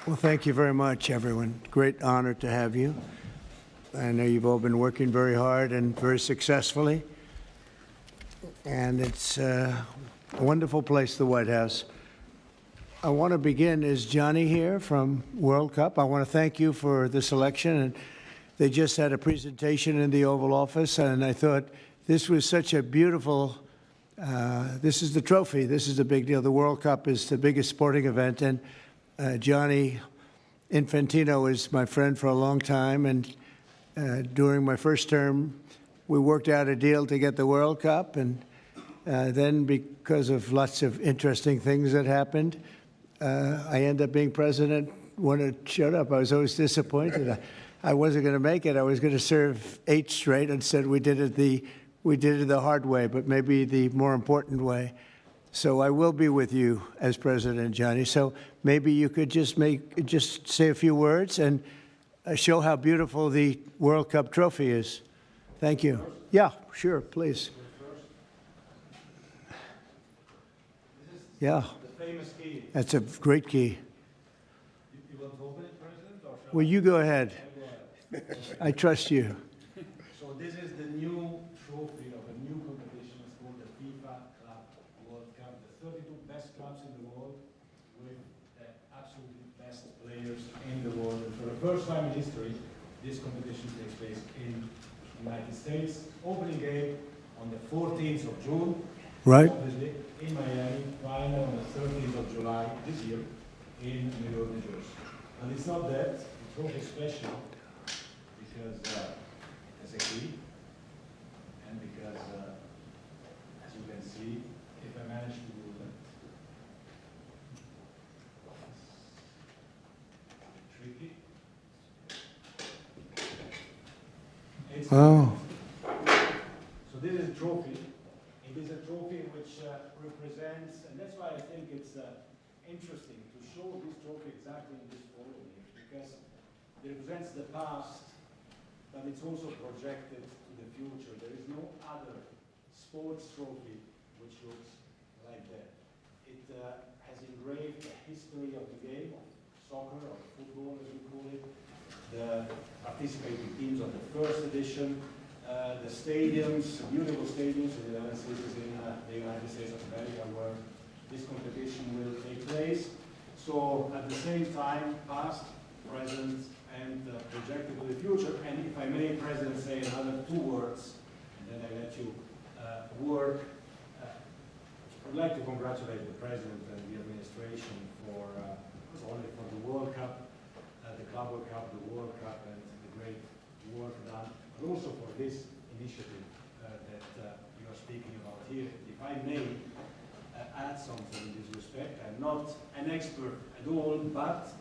Well, thank you very much, everyone. Great honor to have you. I know you've all been working very hard and very successfully. And it's a wonderful place, the White House. I want to begin. Is Johnny here from World Cup? I want to thank you for the selection. And they just had a presentation in the Oval Office, and I thought this was such a beautiful, this is the trophy. This is the big deal. The World Cup is the biggest sporting event, and Gianni Infantino is my friend for a long time, and during my first term, we worked out a deal to get the World Cup, and then because of lots of interesting things that happened, I ended up being president when it showed up. I was always disappointed. I wasn't going to make it. I was going to serve 8 straight. Instead, we did it the hard way, but maybe the more important way. So I will be with you as president, Johnny. So maybe you could just say a few words and show how beautiful the World Cup trophy is. Thank you. Yeah, sure, please. Yeah. The famous key. That's a great key. You want to open it, President? Or Well, you go ahead. I trust you. So this is the new trophy of a new competition. It's called the FIFA Club World Cup. The 32 best clubs in the world with the absolutely best players in the world. And for the first time in history, this competition takes place in the United States. Opening game on the 14th of June. Right. Obviously, in Miami, final on the 13th of July this year in New York, New Jersey. And it's not that, the trophy is special because it's a key, and because, as you can see, if I manage to do that, tricky. It's So this is a trophy. It is a trophy which represents, and that's why I think it's interesting to show this trophy exactly in this photo here, because it represents the past, but it's also projected to the future. There is no other sports trophy which looks like that. It has engraved the history of the game, of soccer, or football as we call it, the participating teams of the first edition, the stadiums, beautiful stadiums in the 11 cities in the United States of America where this competition will take place. So at the same time, past, present, and projected to the future. And if I may, President, say another 2 words, and then I let you work. I'd like to congratulate the President and the administration for not only for the World Cup, the Club World Cup, the World Cup, and the great work done, but also for this initiative that you are speaking about here. If I may add something in this respect, I'm not an expert at all, but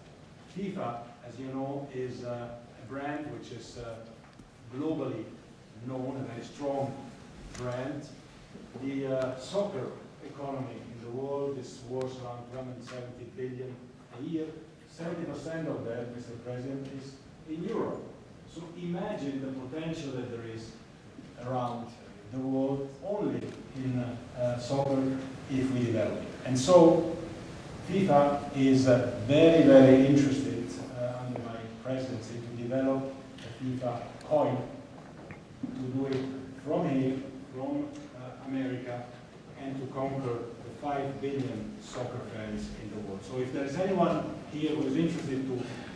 FIFA, as you know, is a brand which is globally known, a very strong brand. The soccer economy in the world is worth around 270 billion a year. 70% of that, Mr. President, is in Europe. So imagine the potential that there is around the world only in soccer if we develop it. And so FIFA is very, very interested under my presidency to develop a FIFA coin, to do it from here, from America, and to conquer the 5 billion soccer fans in the world. So if there is anyone here who is interested to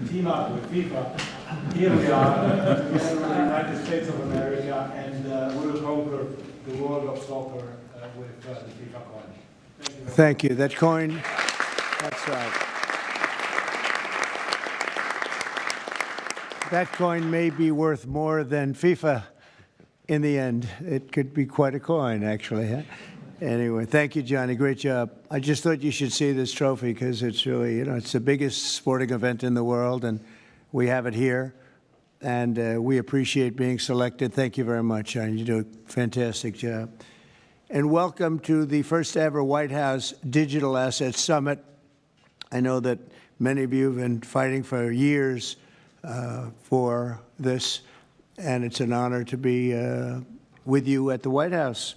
team up with FIFA, here we are, together with the United States of America, and we will conquer the world of soccer with the FIFA coin. Thank you. That coin, that's right. That coin may be worth more than FIFA in the end. It could be quite a coin, actually. Huh? Anyway, thank you, Johnny. Great job. I just thought you should see this trophy because it's really, it's the biggest sporting event in the world, and we have it here. And we appreciate being selected. Thank you very much, Johnny. You do a fantastic job. And welcome to the first ever White House Digital Assets Summit. I know that many of you have been fighting for years for this, and it's an honor to be with you at the White House.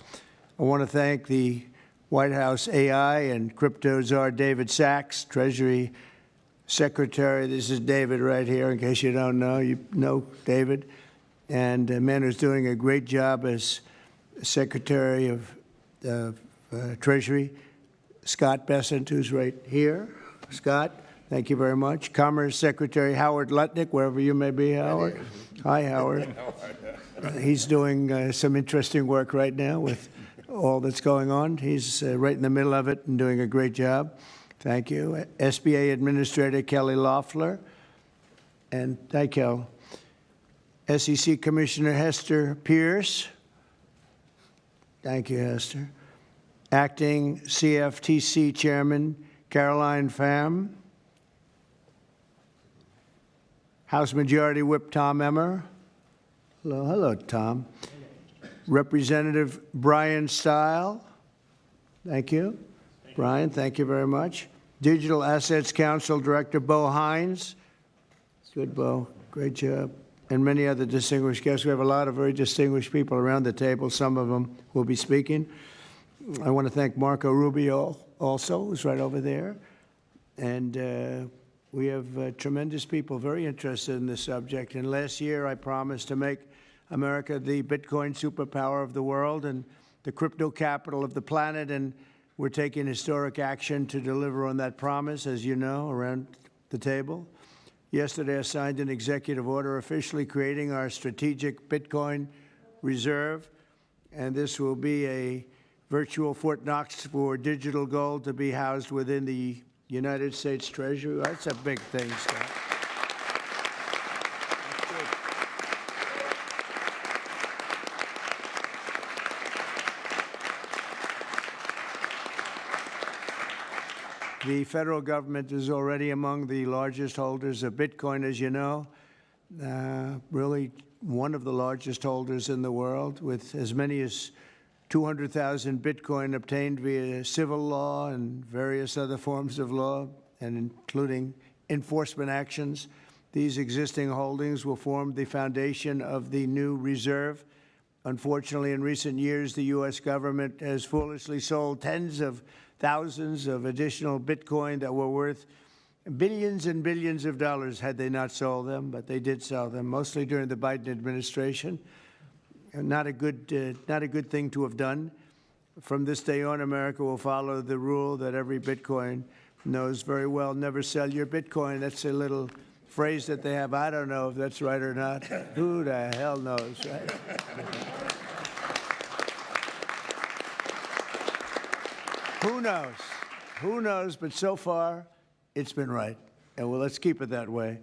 I want to thank the White House AI and crypto czar David Sachs, Treasury Secretary. This is David right here, in case you don't know. You know David. And a man who's doing a great job as Secretary of Treasury, Scott Bessent, who's right here. Scott, thank you very much. Commerce Secretary Howard Lutnick, wherever you may be, Howard. Hi, Howard. He's doing some interesting work right now with all that's going on. He's right in the middle of it and doing a great job. Thank you. SBA Administrator Kelly Loeffler. And hi, Kel. SEC Commissioner Hester Pierce. Thank you, Hester. Acting CFTC Chairman Caroline Pham. House Majority Whip Tom Emmer. Hello, hello, Tom. Representative Brian Stile. Thank you. Brian, thank you very much. Digital Assets Council Director Bo Hines. Good, Bo. Great job. And many other distinguished guests. We have a lot of very distinguished people around the table. Some of them will be speaking. I want to thank Marco Rubio also, who's right over there. And we have tremendous people very interested in this subject. And last year, I promised to make America the Bitcoin superpower of the world and the crypto capital of the planet. And we're taking historic action to deliver on that promise, as you know, around the table. Yesterday, I signed an executive order officially creating our strategic Bitcoin reserve. And this will be a virtual Fort Knox for digital gold to be housed within the United States Treasury. That's a big thing, Scott. The federal government is already among the largest holders of Bitcoin, as you know, really one of the largest holders in the world, with as many as 200,000 Bitcoin obtained via civil law and various other forms of law, and including enforcement actions. These existing holdings will form the foundation of the new reserve. Unfortunately, in recent years, the U.S. government has foolishly sold tens of thousands of additional Bitcoin that were worth billions and billions of dollars had they not sold them, but they did sell them, mostly during the Biden administration. Not a good thing to have done. From this day on, America will follow the rule that every Bitcoin knows very well: never sell your Bitcoin. That's a little phrase that they have. I don't know if that's right or not. Who the hell knows, right? Who knows? Who knows? But so far, it's been right. And well, let's keep it that way.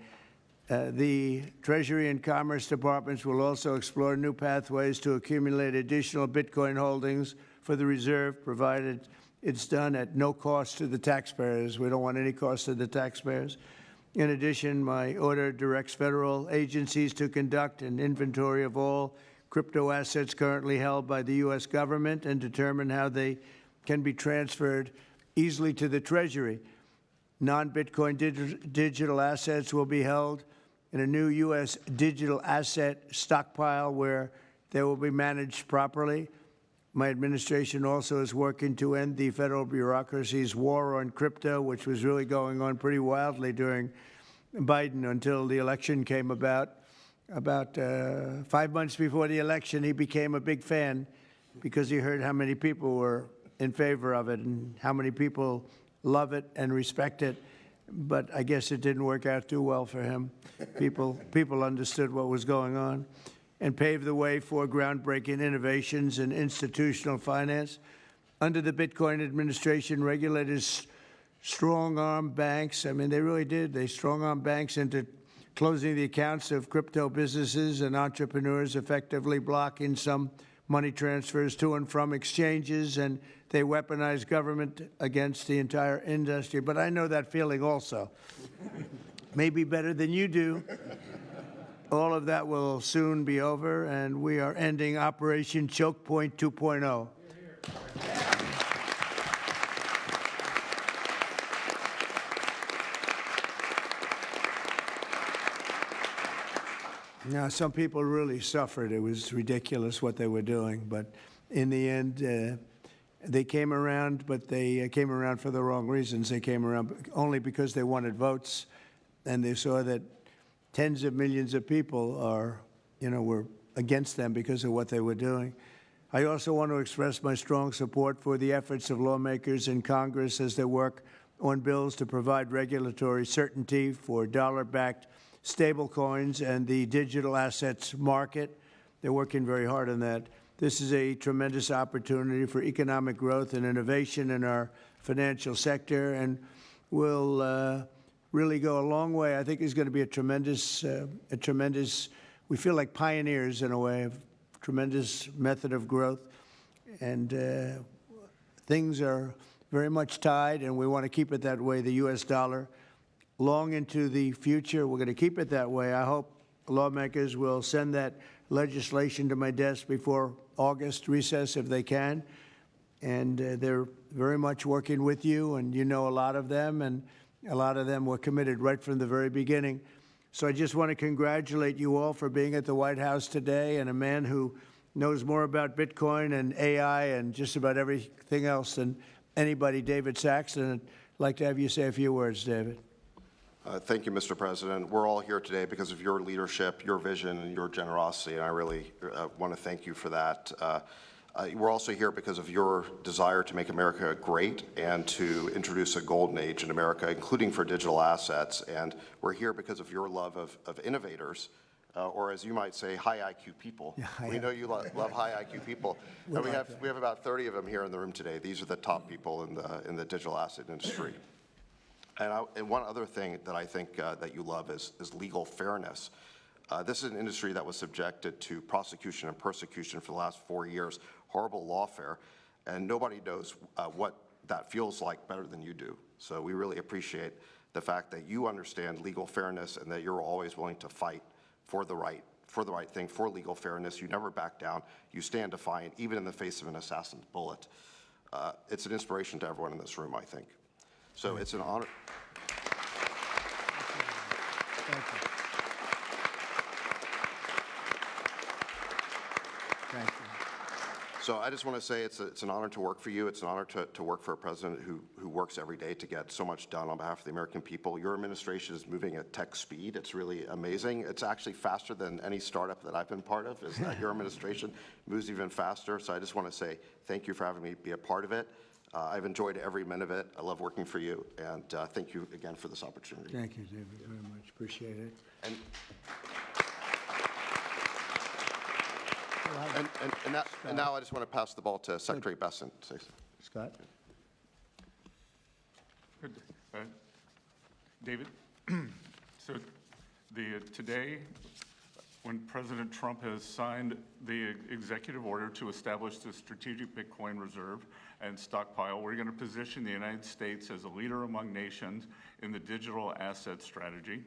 The Treasury and Commerce Departments will also explore new pathways to accumulate additional Bitcoin holdings for the reserve, provided it's done at no cost to the taxpayers. We don't want any cost to the taxpayers. In addition, my order directs federal agencies to conduct an inventory of all crypto assets currently held by the U.S. government and determine how they can be transferred easily to the Treasury. Non-Bitcoin digital assets will be held in a new U.S. digital asset stockpile where they will be managed properly. My administration also is working to end the federal bureaucracy's war on crypto, which was really going on pretty wildly during Biden until the election came about. About 5 months before the election, he became a big fan because he heard how many people were in favor of it and how many people love it and respect it. But I guess it didn't work out too well for him. People understood what was going on and paved the way for groundbreaking innovations in institutional finance. Under the Bitcoin administration, regulators strong-armed banks. I mean, they really did. They strong-armed banks into closing the accounts of crypto businesses and entrepreneurs, effectively blocking some money transfers to and from exchanges, and they weaponized government against the entire industry. But I know that feeling also. Maybe better than you do. All of that will soon be over, and we are ending Operation Choke Point 2.0. Now, some people really suffered. It was ridiculous what they were doing, but in the end, They came around, but they came around for the wrong reasons. They came around only because they wanted votes, and they saw that tens of millions of people were against them because of what they were doing. I also want to express my strong support for the efforts of lawmakers in Congress as they work on bills to provide regulatory certainty for dollar-backed stablecoins and the digital assets market. They're working very hard on that. This is a tremendous opportunity for economic growth and innovation in our financial sector, and will really go a long way. I think it's going to be a tremendous, we feel like pioneers in a way, of tremendous method of growth. And things are very much tied, and we want to keep it that way, the U.S. dollar, long into the future. We're going to keep it that way. I hope lawmakers will send that legislation to my desk before August recess if they can. And they're very much working with you, and you know a lot of them, and a lot of them were committed right from the very beginning. So I just want to congratulate you all for being at the White House today, and a man who knows more about Bitcoin and AI and just about everything else than anybody, David Saxton. I'd like to have you say a few words, David. Thank you, Mr. President. We're all here today because of your leadership, your vision, and your generosity, and I really want to thank you for that. We're also here because of your desire to make America great and to introduce a golden age in America, including for digital assets. And we're here because of your love of innovators, or as you might say, high IQ people. Yeah, we know you love high IQ people. And we have about 30 of them here in the room today. These are the top people in the digital asset industry. And one other thing that I think that you love is legal fairness. This is an industry that was subjected to prosecution and persecution for the last 4 years, horrible lawfare, and nobody knows what that feels like better than you do. So we really appreciate the fact that you understand legal fairness and that you're always willing to fight for the right thing, for legal fairness. You never back down. You stand defiant, even in the face of an assassin's bullet. It's an inspiration to everyone in this room, I think. So it's an honor. Thank you. Thank you. So I just want to say it's an honor to work for you. It's an honor to work for a president who works every day to get so much done on behalf of the American people. Your administration is moving at tech speed. It's really amazing. It's actually faster than any startup that I've been part of. Is that your administration moves even faster. So I just want to say thank you for having me be a part of it. I've enjoyed every minute of it. I love working for you, and thank you again for this opportunity. Thank you, David, very much. Appreciate it. And now I just want to pass the ball to Secretary Besson. Scott? Good. David, so today, when President Trump has signed the executive order to establish the strategic Bitcoin reserve and stockpile, we're going to position the United States as a leader among nations in the digital asset strategy.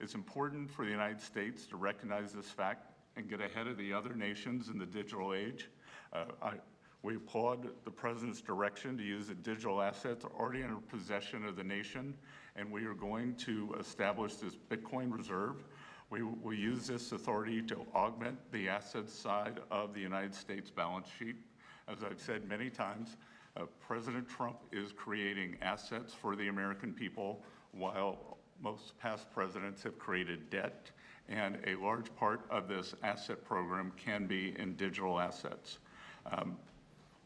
It's important for the United States to recognize this fact and get ahead of the other nations in the digital age. We applaud the President's direction to use the digital assets already in possession of the nation, and we are going to establish this Bitcoin reserve. We will use this authority to augment the assets side of the United States balance sheet. As I've said many times, President Trump is creating assets for the American people, while most past presidents have created debt, and a large part of this asset program can be in digital assets.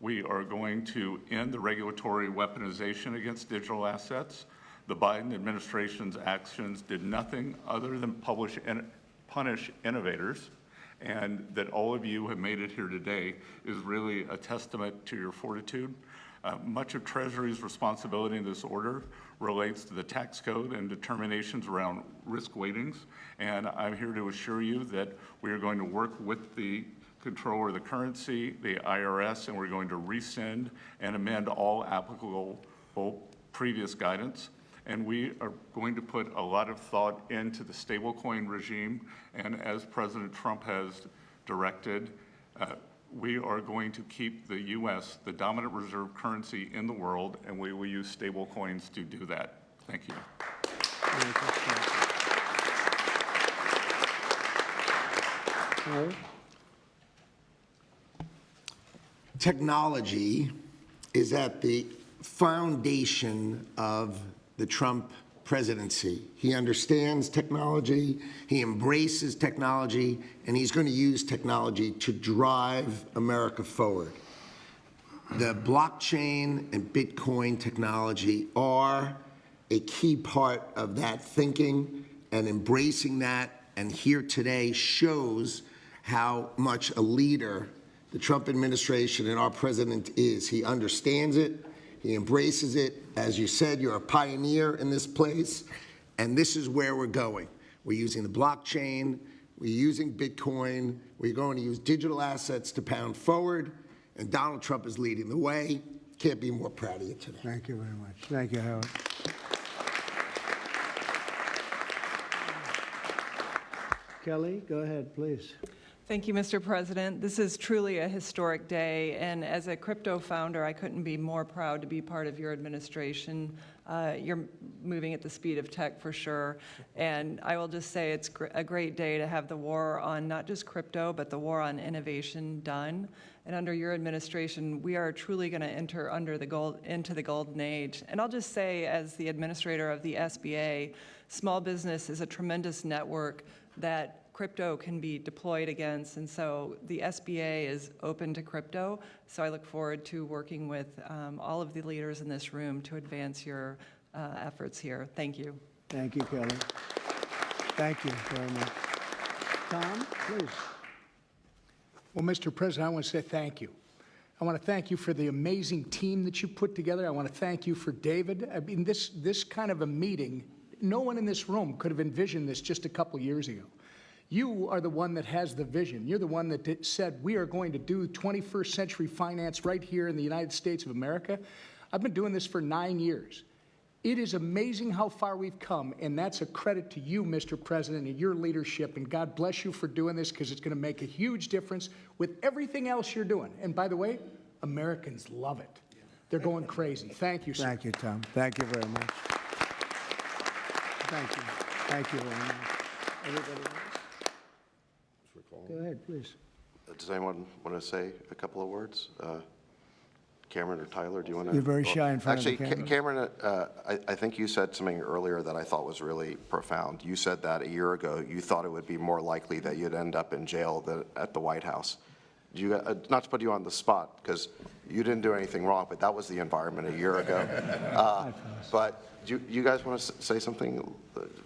We are going to end the regulatory weaponization against digital assets. The Biden administration's actions did nothing other than punish innovators, and that all of you have made it here today is really a testament to your fortitude. Much of Treasury's responsibility in this order relates to the tax code and determinations around risk weightings, and I'm here to assure you that we are going to work with the Controller of the Currency, the IRS, and we're going to rescind and amend all applicable previous guidance. And we are going to put a lot of thought into the stablecoin regime, and as President Trump has directed, we are going to keep the U.S. the dominant reserve currency in the world, and we will use stablecoins to do that. Thank you. Technology is at the foundation of the Trump presidency. He understands technology, he embraces technology, and he's going to use technology to drive America forward. The blockchain and Bitcoin technology are a key part of that thinking, and embracing that, and here today shows how much a leader the Trump administration and our president is. He understands it, he embraces it. As you said, you're a pioneer in this place, and this is where we're going. We're using the blockchain, we're using Bitcoin, we're going to use digital assets to pound forward, and Donald Trump is leading the way. Can't be more proud of you today. Thank you very much. Thank you, Howard. Kelly, go ahead, please. Thank you, Mr. President. This is truly a historic day, and as a crypto founder, I couldn't be more proud to be part of your administration. You're moving at the speed of tech for sure, and I will just say it's a great day to have the war on not just crypto, but the war on innovation done. And under your administration, we are truly going to enter into the golden age. And I'll just say, as the administrator of the SBA, small business is a tremendous network that crypto can be deployed against, and so the SBA is open to crypto. So I look forward to working with all of the leaders in this room to advance your efforts here. Thank you. Thank you, Kelly. Thank you very much. Tom, please. Well, Mr. President, I want to say thank you. I want to thank you for the amazing team that you put together. I want to thank you for David. I mean, this kind of a meeting, no one in this room could have envisioned this just a couple years ago. You are the one that has the vision. You're the one that said, we are going to do 21st century finance right here in the United States of America. I've been doing this for 9 years. It is amazing how far we've come, and that's a credit to you, Mr. President, and your leadership, and God bless you for doing this, because it's going to make a huge difference with everything else you're doing. And by the way, Americans love it. They're going crazy. Thank you, sir. Thank you, Tom. Thank you very much. Thank you. Thank you very much. Everybody else? Go ahead, please. Does anyone want to say a couple of words? Cameron or Tyler, do you want to? You're very shy in front of the Actually, camera. Cameron, I think you said something earlier that I thought was really profound. You said that a year ago you thought it would be more likely that you'd end up in jail than at the White House. Not to put you on the spot, because you didn't do anything wrong, but that was the environment a year ago. But do you guys want to say something,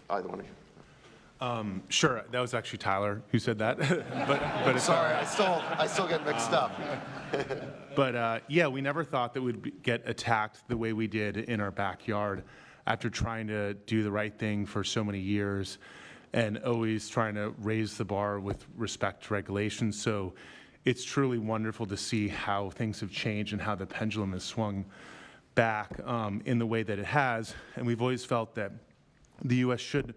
either one of you? Sure, that was actually Tyler who said that. but it's Sorry, I still get mixed up. But yeah, we never thought that we'd get attacked the way we did in our backyard after trying to do the right thing for so many years and always trying to raise the bar with respect to regulations. So it's truly wonderful to see how things have changed and how the pendulum has swung back in the way that it has. And we've always felt that the U.S. should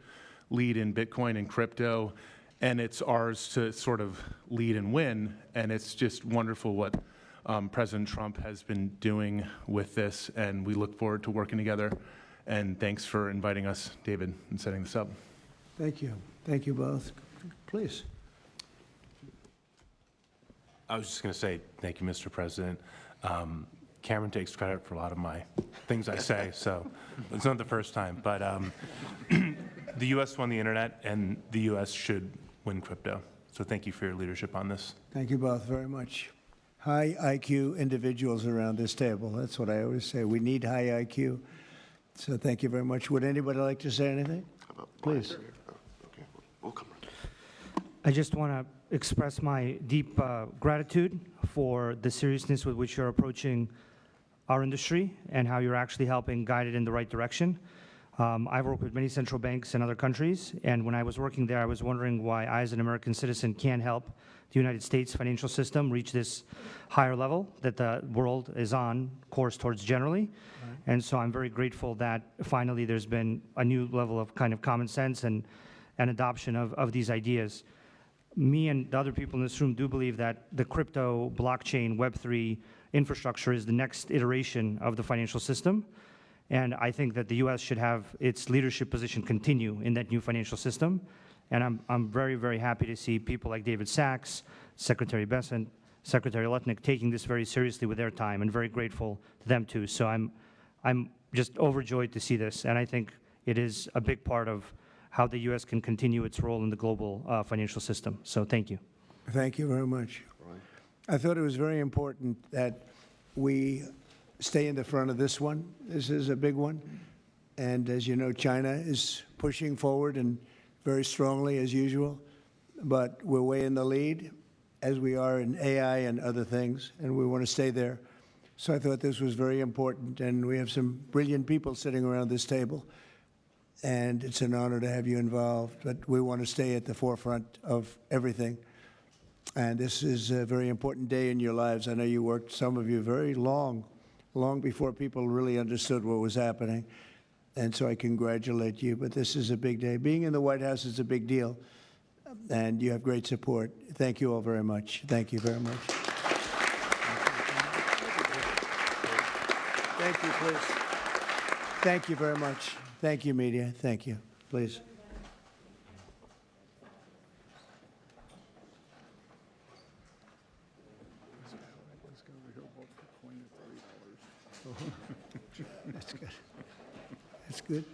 lead in Bitcoin and crypto, and it's ours to sort of lead and win. And it's just wonderful what President Trump has been doing with this, and we look forward to working together. And thanks for inviting us, David, and setting this up. Thank you. Thank you both. Please. I was just going to say thank you, Mr. President. Cameron takes credit for a lot of my things I say, so it's not the first time. But the U.S. won the internet, and the U.S. should win crypto. So thank you for your leadership on this. Thank you both very much. High IQ individuals around this table. That's what I always say. We need high IQ. So thank you very much. Would anybody like to say anything? Please. Okay, we'll come. I just want to express my deep gratitude for the seriousness with which you're approaching our industry and how you're actually helping guide it in the right direction. I've worked with many central banks in other countries, and when I was working there, I was wondering why I, as an American citizen, can't help the United States financial system reach this higher level that the world is on course towards generally. Right. And so I'm very grateful that finally there's been a new level of kind of common sense and adoption of these ideas. Me and the other people in this room do believe that the crypto, blockchain, Web3 infrastructure is the next iteration of the financial system. And I think that the U.S. should have its leadership position continue in that new financial system. And I'm very, very happy to see people like David Sachs, Secretary Bessent, Secretary Letnick taking this very seriously with their time, and very grateful to them too. So I'm just overjoyed to see this, and I think it is a big part of how the U.S. can continue its role in the global financial system. So thank you. Thank you very much. I thought it was very important that we stay in the front of this one. This is a big one. And as you know, China is pushing forward and very strongly as usual. But we're way in the lead, as we are in AI and other things, and we want to stay there. So I thought this was very important, and we have some brilliant people sitting around this table, and it's an honor to have you involved. But we want to stay at the forefront of everything. And this is a very important day in your lives. I know you worked, some of you, very long before people really understood what was happening. And so I congratulate you. But this is a big day. Being in the White House is a big deal. And you have great support. Thank you all very much. Thank you very much. Thank you, please. Thank you very much. Thank you, media. Thank you. Please. That's good. That's good.